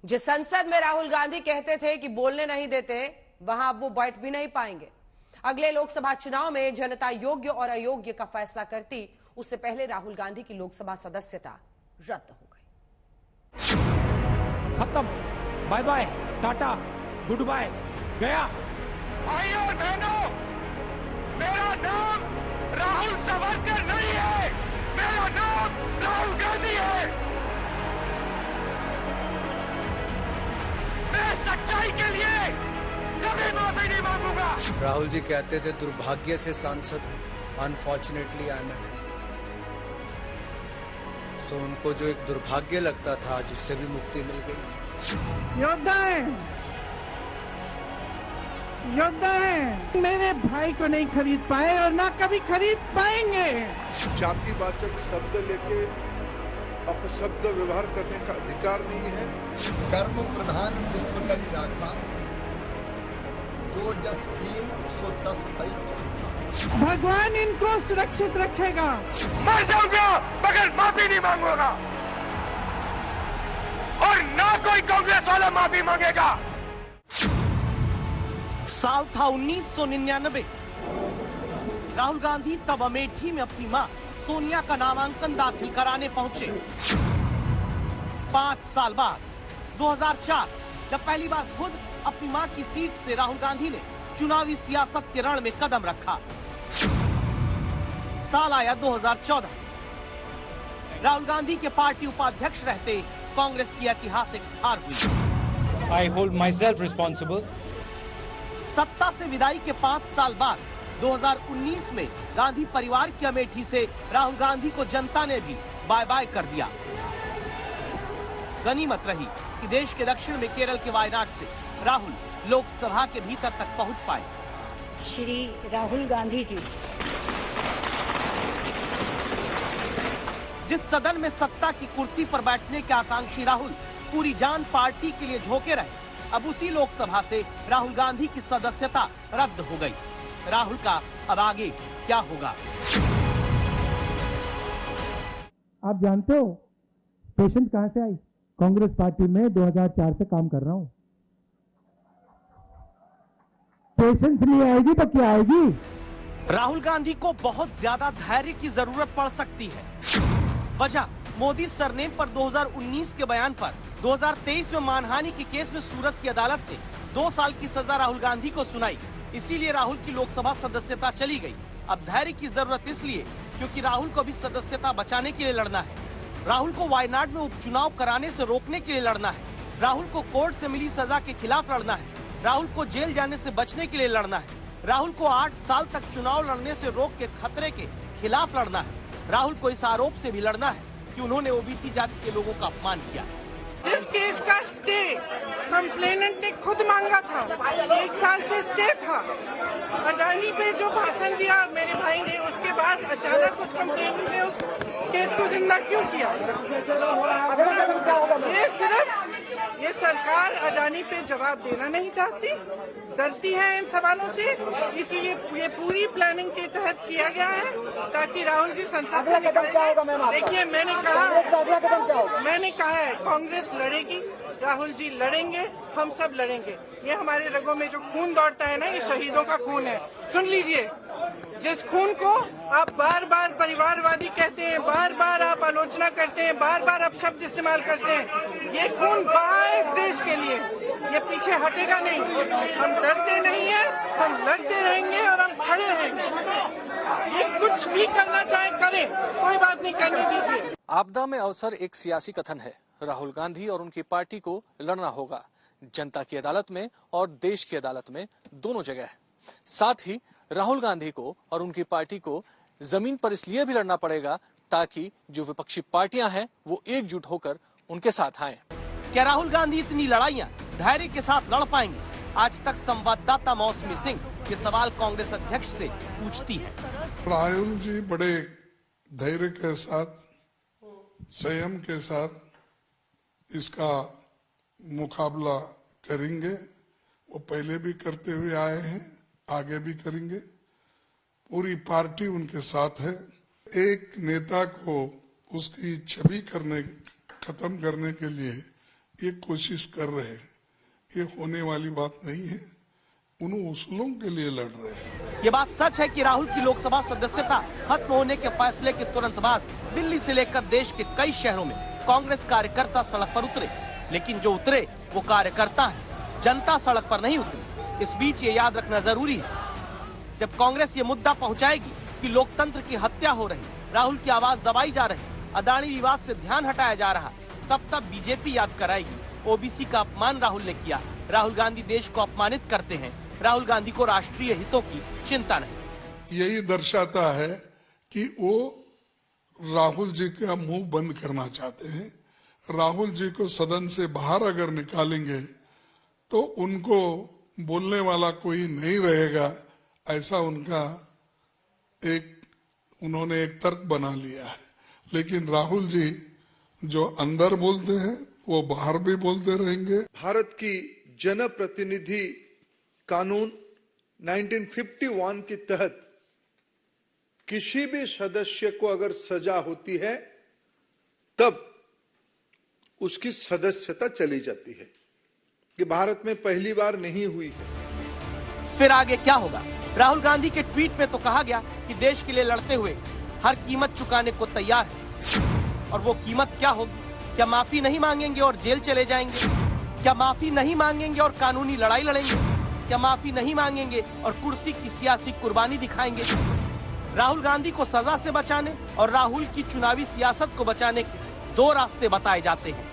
जिस संसद में राहुल गांधी कहते थे कि बोलने नहीं देते, वहां अब वो बैठ भी नहीं पाएंगे। अगले लोकसभा चुनाव में जनता योग्य और अयोग्य का फैसला करती, उससे पहले राहुल गांधी की लोकसभा सदस्यता रद्द हो गई। खत्म, bye bye, tata, good bye, गया। भाइयों और बहनों, मेरा नाम राहुल सावरकर नहीं है, मेरा नाम राहुल गांधी है। मैं सच्चाई के लिए कभी माफी नहीं मांगूंगा। राहुल जी कहते थे दुर्भाग्य से सांसद हूं, अनफॉर्चुनेटली आई एम एन। सो उनको जो एक दुर्भाग्य लगता था, आज उससे भी मुक्ति मिल गई। योद्धा है, योद्धा है। मेरे भाई को नहीं खरीद पाए और ना कभी खरीद पाएंगे। जातिवाचक शब्द लेके अपशब्द व्यवहार करने का अधिकार नहीं है। कर्म प्रधान विश्व करी राखा, जो जस कीन सो तस फल चाखा। भगवान इनको सुरक्षित रखेगा। मर जाऊंगा मगर माफी नहीं मांगूंगा, और ना कोई कांग्रेस वाला माफी मांगेगा। साल था 1999। राहुल गांधी तब अमेठी में अपनी मां सोनिया का नामांकन दाखिल कराने पहुंचे। 5 साल बाद 2004, जब पहली बार खुद अपनी मां की सीट से राहुल गांधी ने चुनावी सियासत के रण में कदम रखा। साल आया 2014। राहुल गांधी के पार्टी उपाध्यक्ष रहते कांग्रेस की ऐतिहासिक हार हुई। I hold my self responsible. सत्ता से विदाई के 5 साल बाद 2019 में गांधी परिवार की अमेठी से राहुल गांधी को जनता ने भी बाय बाय कर दिया। गनीमत रही कि देश के दक्षिण में केरल के वायनाड से राहुल लोकसभा के भीतर तक पहुंच पाए। श्री राहुल गांधी जी, जिस सदन में सत्ता की कुर्सी पर बैठने के आकांक्षी राहुल पूरी जान पार्टी के लिए झोंके रहे, अब उसी लोकसभा से राहुल गांधी की सदस्यता रद्द हो गई। राहुल का अब आगे क्या होगा? आप जानते हो पेशेंट कहां से आई? कांग्रेस पार्टी में 2004 से काम कर रहा हूं। पेशेंस नहीं आएगी तो क्या आएगी? राहुल गांधी को बहुत ज्यादा धैर्य की जरूरत पड़ सकती है। वजह मोदी सरनेम पर 2019 के बयान पर 2023 में मानहानि के केस में सूरत की अदालत ने 2 साल की सजा राहुल गांधी को सुनाई। इसीलिए राहुल की लोकसभा सदस्यता चली गई। अब धैर्य की जरूरत इसलिए क्योंकि राहुल को भी सदस्यता बचाने के लिए लड़ना है। राहुल को वायनाड में उपचुनाव कराने से रोकने के लिए लड़ना है। राहुल को कोर्ट से मिली सजा के खिलाफ लड़ना है। राहुल को जेल जाने से बचने के लिए लड़ना है। राहुल को 8 साल तक चुनाव लड़ने से रोक के खतरे के खिलाफ लड़ना है। राहुल को इस आरोप से भी लड़ना है कि उन्होंने ओबीसी जाति के लोगों का अपमान किया। जिस केस का स्टे कंप्लेनेंट ने खुद मांगा था, 1 साल से स्टे था। अडानी पे जो भाषण दिया मेरे भाई ने, उसके बाद अचानक उस कंप्लेनेंट ने उस केस को जिंदा क्यों किया? ये सरकार अडानी पे जवाब देना नहीं चाहती, डरती है इन सवालों से, इसलिए ये पूरी प्लानिंग के तहत किया गया है ताकि राहुल जी संसद से निकल जाए। देखिए, मैंने कहा है कांग्रेस लड़ेगी, राहुल जी लड़ेंगे, हम सब लड़ेंगे। ये हमारे रगों में जो खून दौड़ता है ना, ये शहीदों का खून है। सुन लीजिए, जिस खून को आप बार बार परिवारवादी कहते हैं, बार बार आप आलोचना करते हैं, बार बार आप शब्द इस्तेमाल करते हैं, ये खून बहा है इस देश के लिए, ये पीछे हटेगा नहीं। हम डरते नहीं है, हम लड़ते रहेंगे और हम खड़े रहेंगे। ये कुछ भी करना चाहे करें, कोई बात नहीं, करने दीजिए। आपदा में अवसर एक सियासी कथन है। राहुल गांधी और उनकी पार्टी को लड़ना होगा, जनता की अदालत में और देश की अदालत में, दोनों जगह। साथ ही राहुल गांधी को और उनकी पार्टी को जमीन पर इसलिए भी लड़ना पड़ेगा ताकि जो विपक्षी पार्टियां हैं वो एकजुट होकर उनके साथ आएं। क्या राहुल गांधी इतनी लड़ाइयां धैर्य के साथ लड़ पाएंगे? आज तक संवाददाता मौसमी सिंह ये सवाल कांग्रेस अध्यक्ष से पूछती है। राहुल जी बड़े धैर्य के साथ, संयम के साथ इसका मुकाबला करेंगे। वो पहले भी करते हुए आए हैं, आगे भी करेंगे। पूरी पार्टी उनके साथ है। एक नेता को उसकी छवि खत्म करने के लिए ये कोशिश कर रहे हैं, ये होने वाली बात नहीं है। उन उसूलों के लिए लड़ रहे हैं। ये बात सच है कि राहुल की लोकसभा सदस्यता खत्म होने के फैसले के तुरंत बाद दिल्ली से लेकर देश के कई शहरों में कांग्रेस कार्यकर्ता सड़क पर उतरे, लेकिन जो उतरे वो कार्यकर्ता है, जनता सड़क पर नहीं उतरी। इस बीच ये याद रखना जरूरी है, जब कांग्रेस ये मुद्दा पहुंचाएगी कि लोकतंत्र की हत्या हो रही, राहुल की आवाज दबाई जा रही, अदानी विवाद से ध्यान हटाया जा रहा, तब बीजेपी याद कराएगी ओबीसी का अपमान राहुल ने किया। राहुल गांधी देश को अपमानित करते हैं, राहुल गांधी को राष्ट्रीय हितों की चिंता नहीं। यही दर्शाता है कि वो राहुल जी का मुंह बंद करना चाहते हैं। राहुल जी को सदन से बाहर अगर निकालेंगे तो उनको बोलने वाला कोई नहीं रहेगा, ऐसा उन्होंने एक तर्क बना लिया है। लेकिन राहुल जी जो अंदर बोलते हैं वो बाहर भी बोलते रहेंगे। भारत की जनप्रतिनिधि कानून 1951 के तहत किसी भी सदस्य को अगर सजा होती है तब उसकी सदस्यता चली जाती है, कि भारत में पहली बार नहीं हुई है। फिर आगे क्या होगा? राहुल गांधी के ट्वीट में तो कहा गया कि देश के लिए लड़ते हुए हर कीमत चुकाने को तैयार है। और वो कीमत क्या होगी? क्या माफी नहीं मांगेंगे और जेल चले जाएंगे? क्या माफी नहीं मांगेंगे और कानूनी लड़ाई लड़ेंगे? क्या माफी नहीं मांगेंगे और कुर्सी की सियासी कुर्बानी दिखाएंगे? राहुल गांधी को सजा से बचाने और राहुल की चुनावी सियासत को बचाने के दो रास्ते बताए जाते हैं।